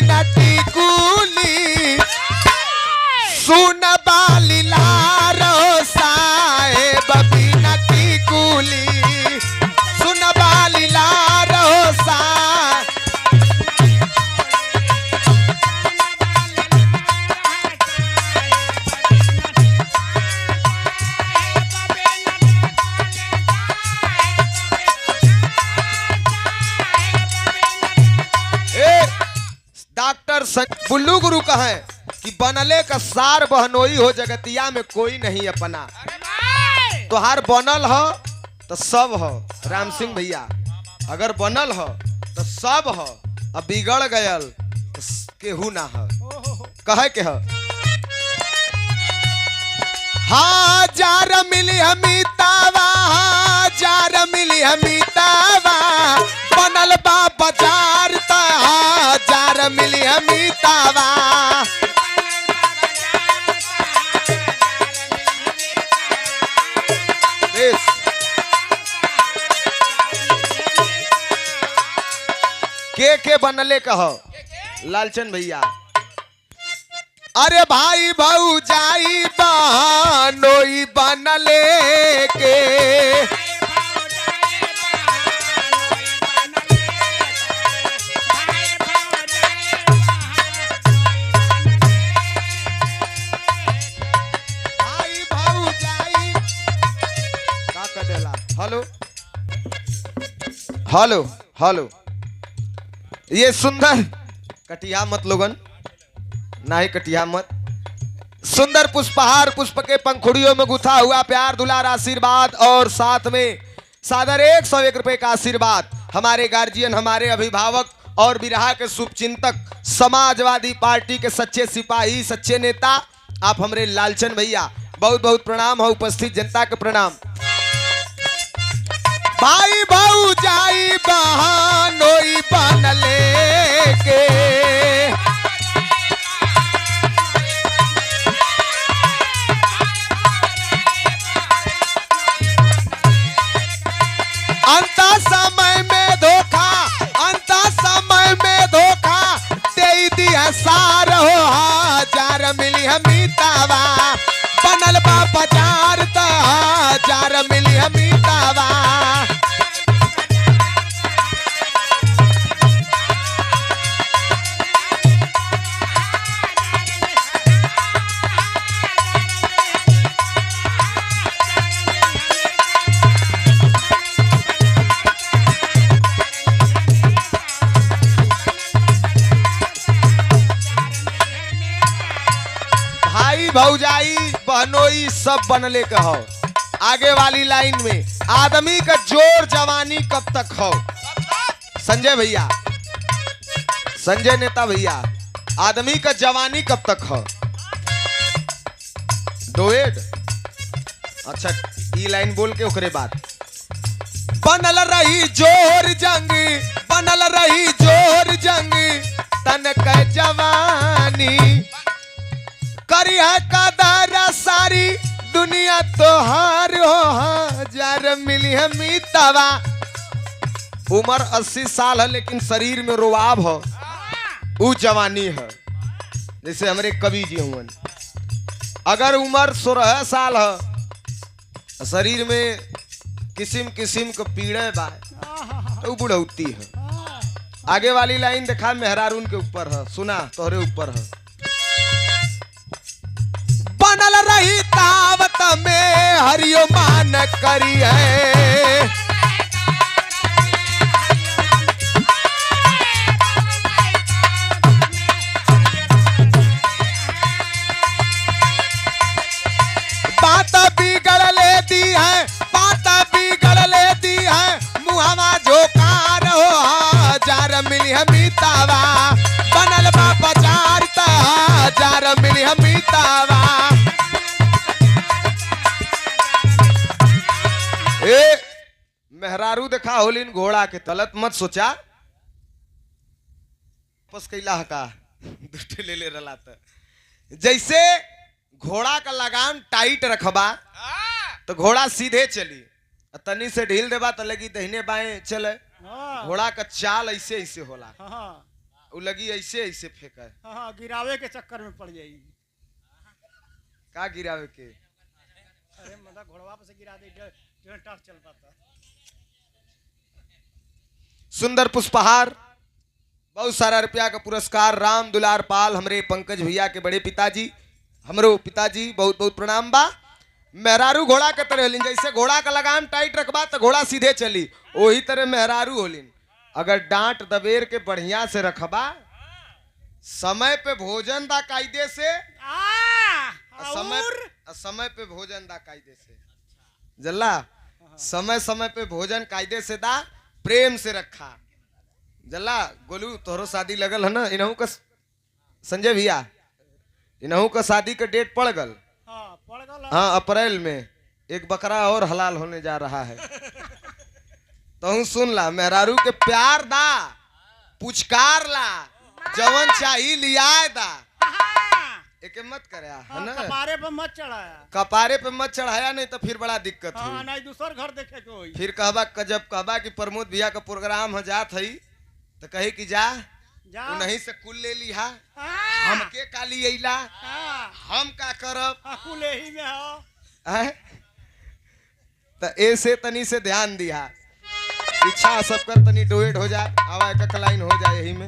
न टिकुली सुन बाली लारो साहेब बिना टिकुली सुन बाली लारो साहेब डॉक्टर बुल्लू गुरु कहे कि बनले का सार बहनोई हो जगतिया में कोई नहीं अपना तोहार बनल हो तो सब हो राम सिंह भैया अगर बनल हो तो सब हो अब बिगड़ गयल तो केहू ना हो कहे के हो हाँ जार मिली हमीतावा जार मिली हमीतावा बनल बा बाजार जार मिली हमीतावा के बनले कहो लालचंद भैया अरे भाई भाऊ जाई बहनोई बनले के हेलो हेलो हेलो ये सुंदर कटिया मत लोगन ना ही कटिया मत सुंदर पुष्पहार पुष्प के पंखुड़ियों में गुथा हुआ प्यार दुलार आशीर्वाद और साथ में सादर 101 रुपए का आशीर्वाद हमारे गार्जियन हमारे अभिभावक और बिरहा के शुभचिंतक समाजवादी पार्टी के सच्चे सिपाही सच्चे नेता आप हमारे लालचंद भैया बहुत बहुत प्रणाम है उपस्थित जनता के प्रणाम भाई भाऊ जाई बहनोई बनले के अंत समय में धोखा दे दिया सार हो हजार मिली हमीतावा बनल बा बाजार हजार मिली हमीतावा भौजाई बहनोई सब बनले के हो आगे वाली लाइन में आदमी का जोर जवानी कब तक हो संजय भैया संजय नेता भैया आदमी का जवानी कब तक हो डोएड अच्छा ये लाइन बोल के ओकरे बाद बनल रही जोर जंग तन के जवानी करी है कदर सारी दुनिया तोहार हो हजार मिली हमीतावा उम्र 80 साल है लेकिन शरीर में रुआब हो वो जवानी है जैसे हमारे कवि जी हुए अगर उम्र 16 साल है शरीर में किस्म किस्म को पीड़े बा तो बुढ़ौती है आगे वाली लाइन देखा मेहरारून के ऊपर है सुना तोहरे ऊपर है बनल रही तावत में हरियो मान करी है बात बिगड़ लेती है मुहवा झोकार हो हजार मिली हमीतावा बनल बा बाजार हजार मिली हमीतावा मेहरारू देखा होलिन घोड़ा के तलत मत सोचा वापस कैला का दुष्ट ले रला जैसे घोड़ा का लगाम टाइट रखबा तो घोड़ा सीधे चली तनी से ढील देबा तो लगी दहिने बाएं चले घोड़ा का चाल ऐसे ऐसे होला वो लगी ऐसे ऐसे फेंका है। हाँ गिरावे के चक्कर में पड़ जाएगी। का गिरावे के? अरे मतलब घोड़वा पे से गिरा दे जो टच चल पाता। सुंदर पुष्पहार, बहुत सारा रुपया का पुरस्कार, राम दुलार पाल हमरे पंकज भैया के बड़े पिताजी, हमरो पिताजी बहुत बहुत प्रणाम बा। मेहरारू घोड़ा के तरह होलिन, जैसे घोड़ा का लगाम टाइट रखबा तो घोड़ा सीधे चली, वही तरह मेहरारू होलिन। अगर डांट दबेर के बढ़िया से रखबा, समय पे भोजन दा कायदे से, समय पे भोजन दा कायदे से, जल्ला समय समय पे भोजन कायदे से दा, प्रेम से रखा। जल्ला गोलू तोहरो शादी लगल है ना, इनहू का संजय भैया, इनहू का शादी का डेट पड़ गल। हाँ अप्रैल में एक बकरा और हलाल होने जा रहा है। तो सुन ला, मेहरारू के प्यार दा, पुचकार ला, जवन चाहिए लिया दा, एक मत करे है ना, कपारे पे मत चढ़ाया, कपारे पे मत चढ़ाया, नहीं तो फिर बड़ा दिक्कत हुई। नहीं दूसर घर देखे के होई। फिर कहबा जब कहबा कि प्रमोद भैया का प्रोग्राम हो जात है तो कही कि जा नहीं से कुल ले लिहा, हमके काली अइला, हम का करब, कुल ही में हो। तो ऐसे तनी से ध्यान दिया, इच्छा सबकर तनी डोएट हो जाए, आवा एक लाइन हो जाए यही में।